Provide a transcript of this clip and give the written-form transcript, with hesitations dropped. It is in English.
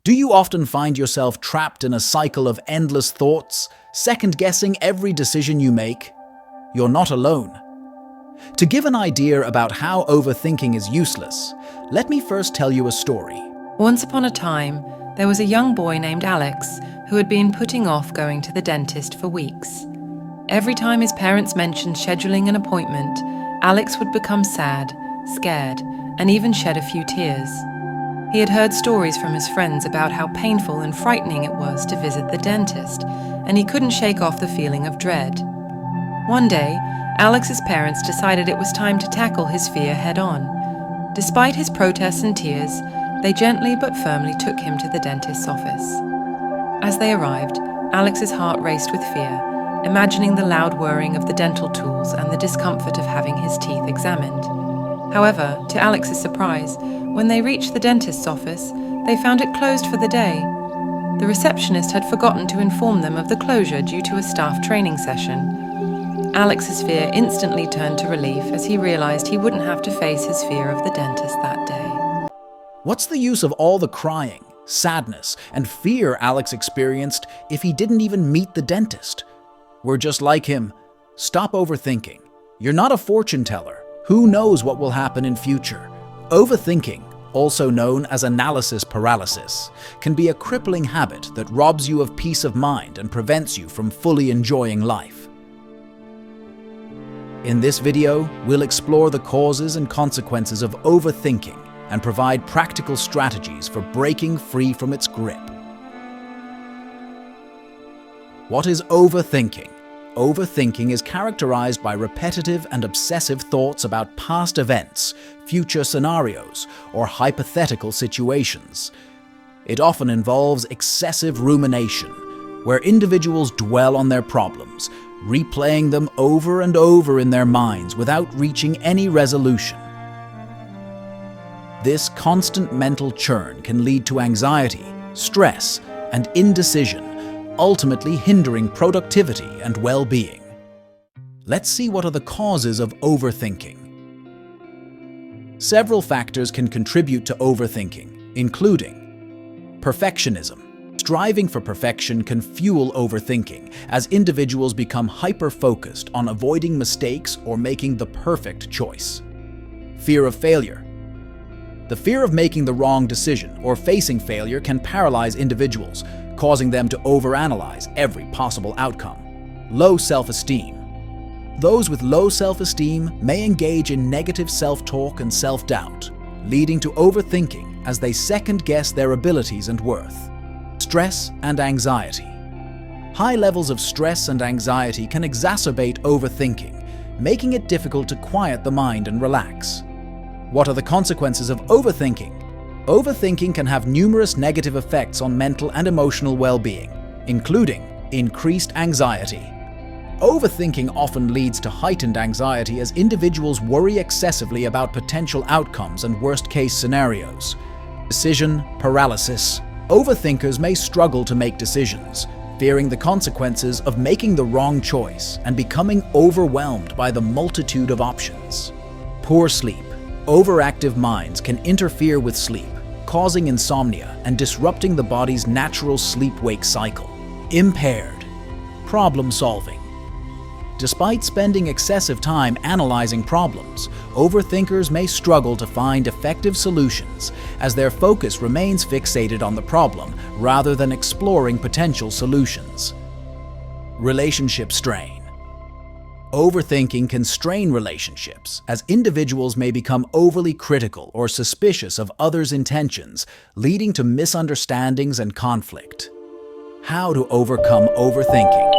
Do you often find yourself trapped in a cycle of endless thoughts, second-guessing every decision you make? You're not alone. To give an idea about how overthinking is useless, let me first tell you a story. Once upon a time, there was a young boy named Alex who had been putting off going to the dentist for weeks. Every time his parents mentioned scheduling an appointment, Alex would become sad, scared, and even shed a few tears. He had heard stories from his friends about how painful and frightening it was to visit the dentist, and he couldn't shake off the feeling of dread. One day, Alex's parents decided it was time to tackle his fear head-on. Despite his protests and tears, they gently but firmly took him to the dentist's office. As they arrived, Alex's heart raced with fear, imagining the loud whirring of the dental tools and the discomfort of having his teeth examined. However, to Alex's surprise, when they reached the dentist's office, they found it closed for the day. The receptionist had forgotten to inform them of the closure due to a staff training session. Alex's fear instantly turned to relief as he realized he wouldn't have to face his fear of the dentist that day. What's the use of all the crying, sadness, and fear Alex experienced if he didn't even meet the dentist? We're just like him. Stop overthinking. You're not a fortune teller. Who knows what will happen in future? Overthinking, also known as analysis paralysis, can be a crippling habit that robs you of peace of mind and prevents you from fully enjoying life. In this video, we'll explore the causes and consequences of overthinking and provide practical strategies for breaking free from its grip. What is overthinking? Overthinking is characterized by repetitive and obsessive thoughts about past events, future scenarios, or hypothetical situations. It often involves excessive rumination, where individuals dwell on their problems, replaying them over and over in their minds without reaching any resolution. This constant mental churn can lead to anxiety, stress, and indecision, ultimately hindering productivity and well-being. Let's see what are the causes of overthinking. Several factors can contribute to overthinking, including perfectionism. Striving for perfection can fuel overthinking as individuals become hyper-focused on avoiding mistakes or making the perfect choice. Fear of failure. The fear of making the wrong decision or facing failure can paralyze individuals, causing them to overanalyze every possible outcome. Low self-esteem. Those with low self-esteem may engage in negative self-talk and self-doubt, leading to overthinking as they second-guess their abilities and worth. Stress and anxiety. High levels of stress and anxiety can exacerbate overthinking, making it difficult to quiet the mind and relax. What are the consequences of overthinking? Overthinking can have numerous negative effects on mental and emotional well-being, including increased anxiety. Overthinking often leads to heightened anxiety as individuals worry excessively about potential outcomes and worst-case scenarios. Decision paralysis. Overthinkers may struggle to make decisions, fearing the consequences of making the wrong choice and becoming overwhelmed by the multitude of options. Poor sleep. Overactive minds can interfere with sleep, causing insomnia and disrupting the body's natural sleep-wake cycle. Impaired problem solving. Despite spending excessive time analyzing problems, overthinkers may struggle to find effective solutions as their focus remains fixated on the problem rather than exploring potential solutions. Relationship strain. Overthinking can strain relationships as individuals may become overly critical or suspicious of others' intentions, leading to misunderstandings and conflict. How to overcome overthinking?